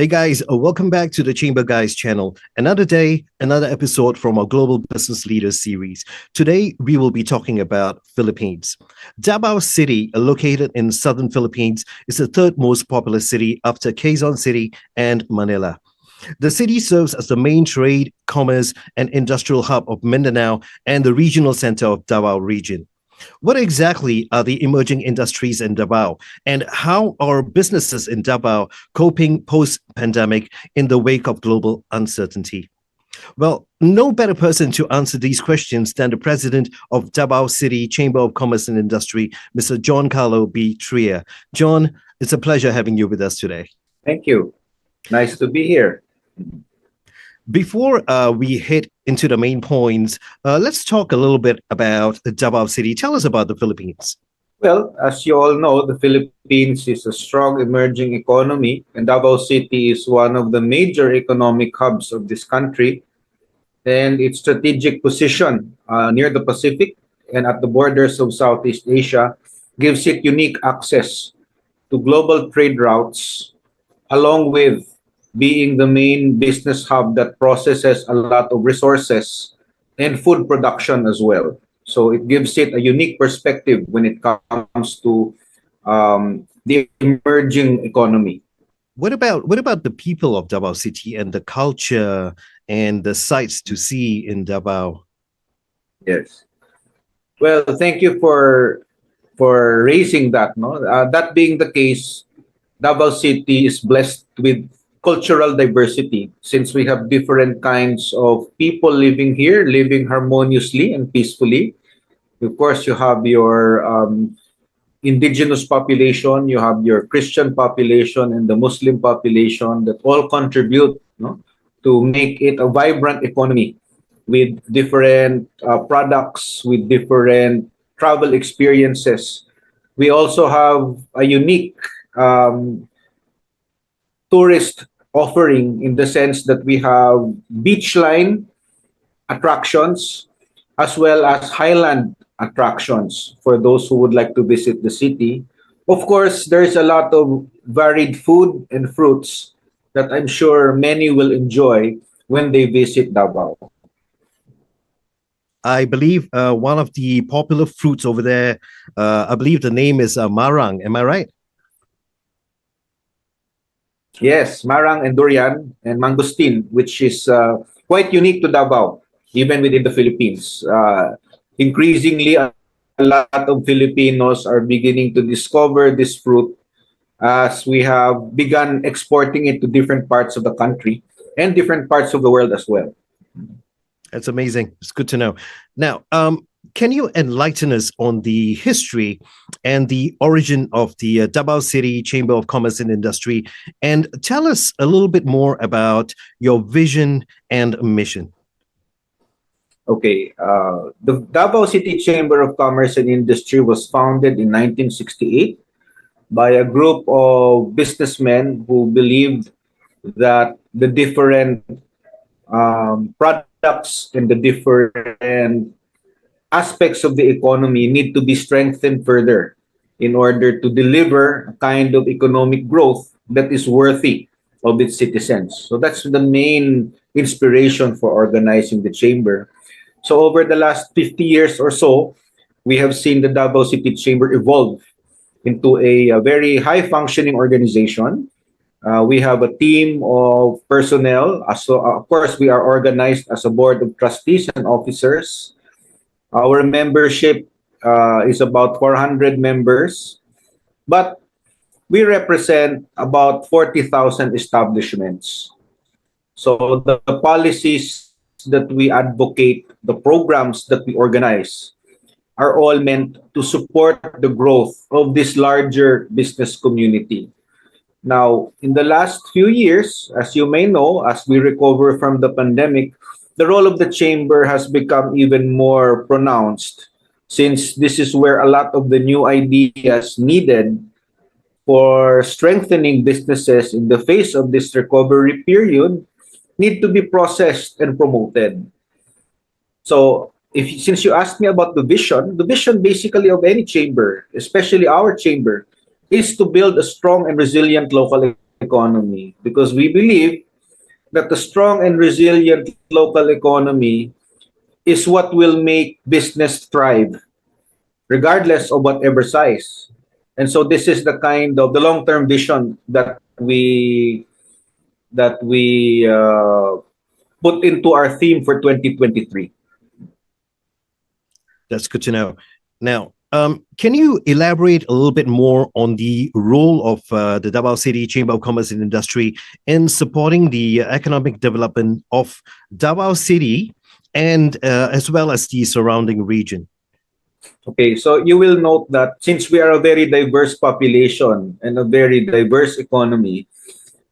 Hey guys, welcome back to the Chamber Guys channel. Another day, another episode from our Global Business Leaders series. Today, we will be talking about Philippines. Davao City, located in southern Philippines, is the third most populous city after Quezon City and Manila. The city serves as the main trade, commerce, and industrial hub of Mindanao and the regional center of Davao region. What exactly are the emerging industries in Davao, and how are businesses in Davao coping post-pandemic in the wake of global uncertainty? Well, no better person to answer these questions than the president of Davao City Chamber of Commerce and Industry, Mr. John Carlo B. Tria. John, it's a pleasure having you with us today. Thank you. Nice to be here. Before we hit into the main points, let's talk a little bit about Davao City. Tell us about the Philippines. Well, as you all know, the Philippines is a strong emerging economy, and Davao City is one of the major economic hubs of this country. And its strategic position near the Pacific and at the borders of Southeast Asia gives it unique access to global trade routes, along with being the main business hub that processes a lot of resources and food production as well. So it gives it a unique perspective when it comes to the emerging economy. What about the people of Davao City and the culture and the sights to see in Davao? Yes. Well, thank you for raising that. No, that being the case, Davao City is blessed with cultural diversity, since we have different kinds of people living here, living harmoniously and peacefully. Of course, you have your indigenous population, you have your Christian population, and the Muslim population that all contribute, to make it a vibrant economy with different products, with different travel experiences. We also have a unique tourist offering, in the sense that we have beachline attractions as well as highland attractions for those who would like to visit the city. Of course, there's a lot of varied food and fruits that I'm sure many will enjoy when they visit Davao. I believe one of the popular fruits over there, I believe the name is marang. Am I right? Yes, marang and durian and mangosteen, which is quite unique to Davao, even within the Philippines. Increasingly, a lot of Filipinos are beginning to discover this fruit as we have begun exporting it to different parts of the country and different parts of the world as well. That's amazing. It's good to know. Now, can you enlighten us on the history and the origin of the Davao City Chamber of Commerce and Industry, and tell us a little bit more about your vision and mission? Okay, the Davao City Chamber of Commerce and Industry was founded in 1968 by a group of businessmen who believed that the different products and the different aspects of the economy need to be strengthened further in order to deliver a kind of economic growth that is worthy of its citizens. So that's the main inspiration for organizing the chamber. So over the last 50 years or so, we have seen the Davao City Chamber evolve into a very high-functioning organization. We have a team of personnel. So, of course, we are organized as a board of trustees and officers. Our membership is about 400 members, but we represent about 40,000 establishments. So the policies that we advocate, the programs that we organize, are all meant to support the growth of this larger business community. Now, in the last few years, as you may know, as we recover from the pandemic, the role of the chamber has become even more pronounced since this is where a lot of the new ideas needed for strengthening businesses in the face of this recovery period need to be processed and promoted. So, if since you asked me about the vision basically of any chamber, especially our chamber, is to build a strong and resilient local economy because we believe that the strong and resilient local economy is what will make business thrive regardless of whatever size. And so this is the kind of the long-term vision that we put into our theme for 2023. That's good to know. Now, can you elaborate a little bit more on the role of the Davao City Chamber of Commerce and Industry in supporting the economic development of Davao City and as well as the surrounding region? Okay, so you will note that since we are a very diverse population and a very diverse economy,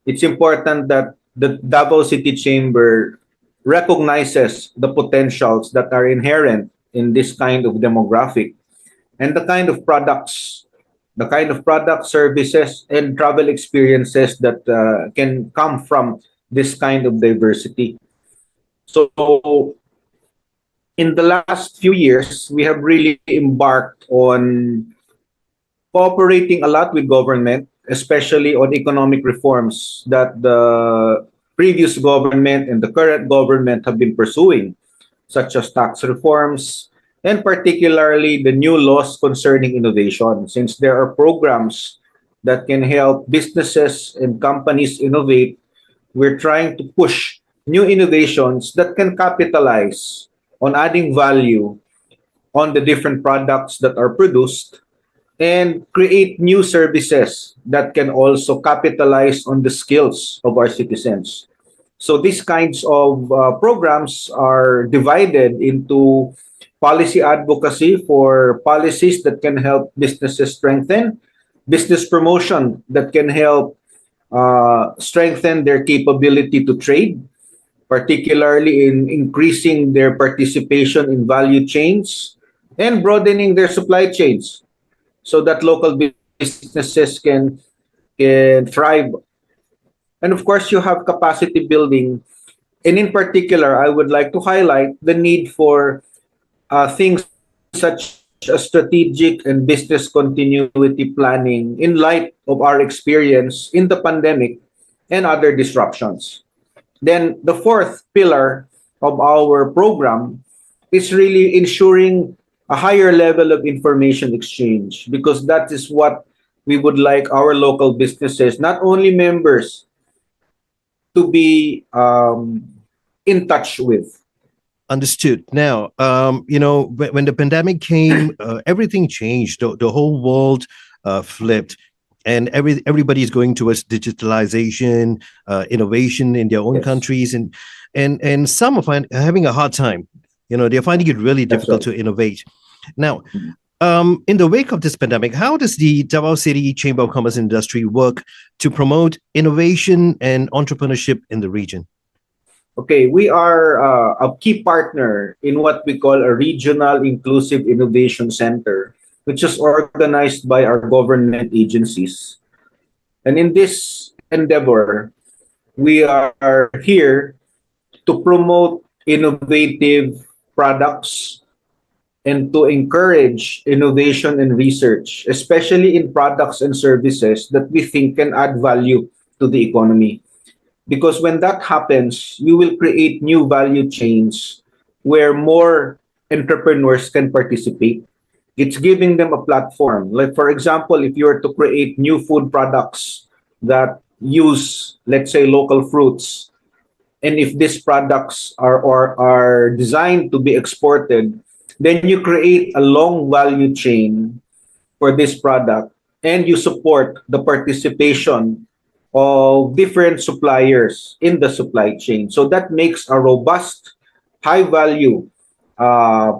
it's important that the Davao City Chamber recognizes the potentials that are inherent in this kind of demographic and the kind of products, services, and travel experiences that can come from this kind of diversity. So, in the last few years, we have really embarked on cooperating a lot with government, especially on economic reforms that the previous government and the current government have been pursuing, such as tax reforms, and particularly the new laws concerning innovation, since there are programs that can help businesses and companies innovate. We're trying to push new innovations that can capitalize on adding value on the different products that are produced and create new services that can also capitalize on the skills of our citizens. So these kinds of programs are divided into policy advocacy for policies that can help businesses strengthen, business promotion that can help strengthen their capability to trade, particularly in increasing their participation in value chains and broadening their supply chains so that local businesses can thrive. And of course, you have capacity building. And in particular, I would like to highlight the need for things such as strategic and business continuity planning in light of our experience in the pandemic and other disruptions. Then the fourth pillar of our program is really ensuring a higher level of information exchange because that is what we would like our local businesses, not only members, to be in touch with. Understood. Now, when the pandemic came, everything changed. The whole world flipped, and everybody's going towards digitalization, innovation in their own Yes, countries, and some are having a hard time. They're finding it really that's difficult right. to innovate. Now, in the wake of this pandemic, how does the Davao City Chamber of Commerce and Industry work to promote innovation and entrepreneurship in the region? Okay, we are a key partner in what we call a regional inclusive innovation center, which is organized by our government agencies. And in this endeavor, we are here to promote innovative products and to encourage innovation and research, especially in products and services that we think can add value to the economy. Because when that happens, you will create new value chains where more entrepreneurs can participate. It's giving them a platform. Like, for example, if you were to create new food products that use, let's say, local fruits, and if these products are designed to be exported, then you create a long value chain for this product and you support the participation of different suppliers in the supply chain. So that makes a robust, high value uh,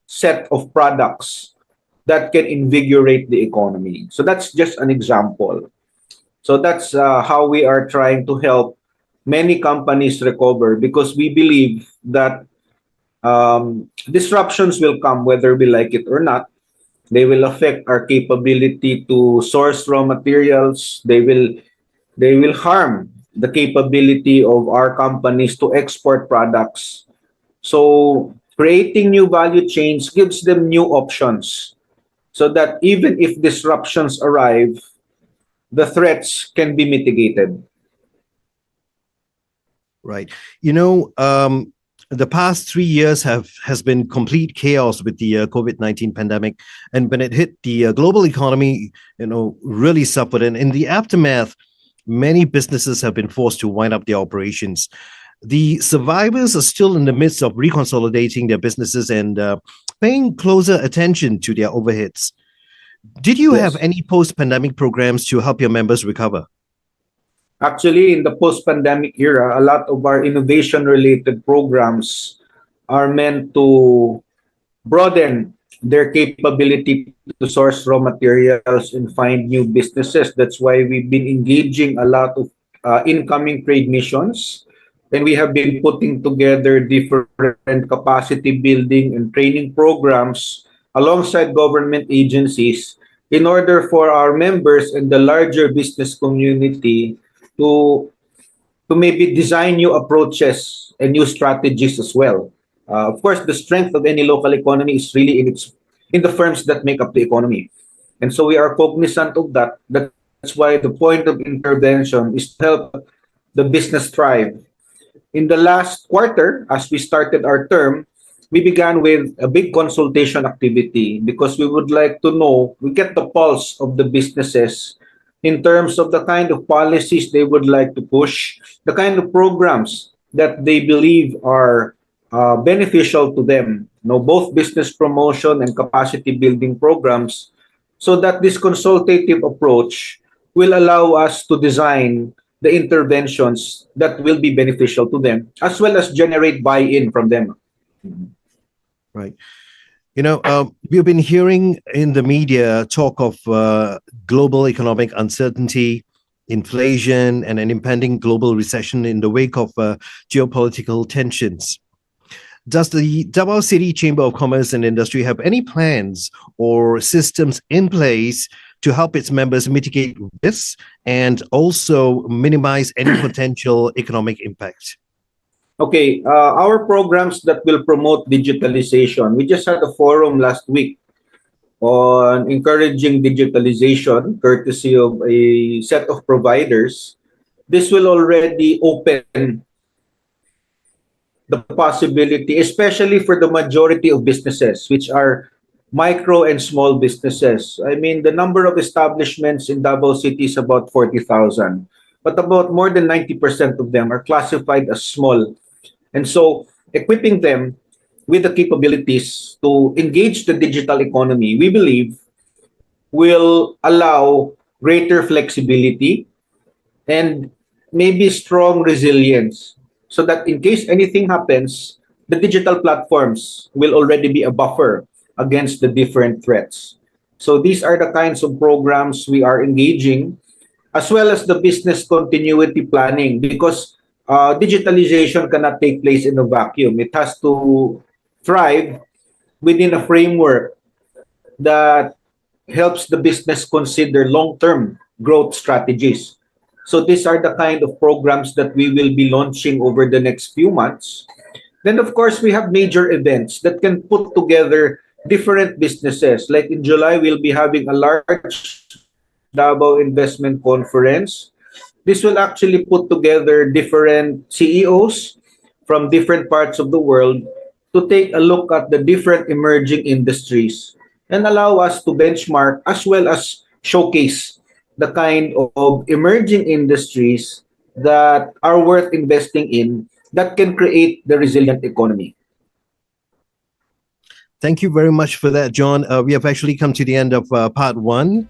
set of products that can invigorate the economy. So that's just an example. So that's how we are trying to help many companies recover, because we believe that disruptions will come whether we like it or not. They will affect our capability to source raw materials. They will harm the capability of our companies to export products. So creating new value chains gives them new options, so that even if disruptions arrive, the threats can be mitigated. Right. The past 3 years has been complete chaos with the COVID-19 pandemic, and when it hit, the global economy, really suffered. And in the aftermath, many businesses have been forced to wind up their operations. The survivors are still in the midst of reconsolidating their businesses and paying closer attention to their overheads. Did you have Yes. any post-pandemic programs to help your members recover? Actually, in the post-pandemic era, a lot of our innovation-related programs are meant to broaden their capability to source raw materials and find new businesses. That's why we've been engaging a lot of incoming trade missions, and we have been putting together different capacity building and training programs alongside government agencies in order for our members and the larger business community to maybe design new approaches and new strategies as well. Of course, the strength of any local economy is really in the firms that make up the economy, and so we are cognizant of that. That's why the point of intervention is to help the business thrive. In the last quarter, as we started our term, we began with a big consultation activity because we would like to know, we get the pulse of the businesses in terms of the kind of policies they would like to push, the kind of programs that they believe are beneficial to them. Both business promotion and capacity building programs, so that this consultative approach will allow us to design the interventions that will be beneficial to them, as well as generate buy-in from them. Right. We've been hearing in the media talk of global economic uncertainty, inflation, and an impending global recession in the wake of geopolitical tensions. Does the Davao City Chamber of Commerce and Industry have any plans or systems in place to help its members mitigate risks and also minimize any potential economic impact? Okay, our programs that will promote digitalization. We just had a forum last week on encouraging digitalization, courtesy of a set of providers. This will already open the possibility, especially for the majority of businesses, which are micro and small businesses. I mean, the number of establishments in Davao City is about 40,000, but about more than 90% of them are classified as small. And so equipping them with the capabilities to engage the digital economy, we believe will allow greater flexibility and maybe strong resilience, so that in case anything happens, the digital platforms will already be a buffer against the different threats. So these are the kinds of programs we are engaging, as well as the business continuity planning, because digitalization cannot take place in a vacuum. It has to thrive within a framework that helps the business consider long-term growth strategies. So these are the kind of programs that we will be launching over the next few months. Then, of course, we have major events that can put together different businesses. Like in July, we'll be having a large Davao Investment Conference. This will actually put together different CEOs from different parts of the world to take a look at the different emerging industries and allow us to benchmark as well as showcase the kind of emerging industries that are worth investing in, that can create the resilient economy. Thank you very much for that, John. We have actually come to the end of part one.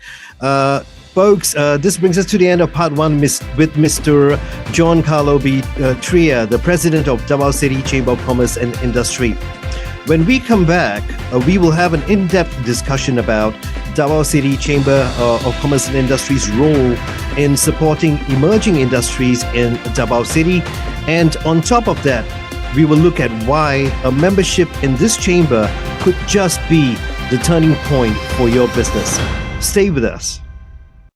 Folks, this brings us to the end of part one with Mr. John Carlo B. Tria, the president of Davao City Chamber of Commerce and Industry. When we come back, we will have an in-depth discussion about Davao City Chamber of Commerce and Industry's role in supporting emerging industries in Davao City. And on top of that, we will look at why a membership in this chamber could just be the turning point for your business. Stay with us.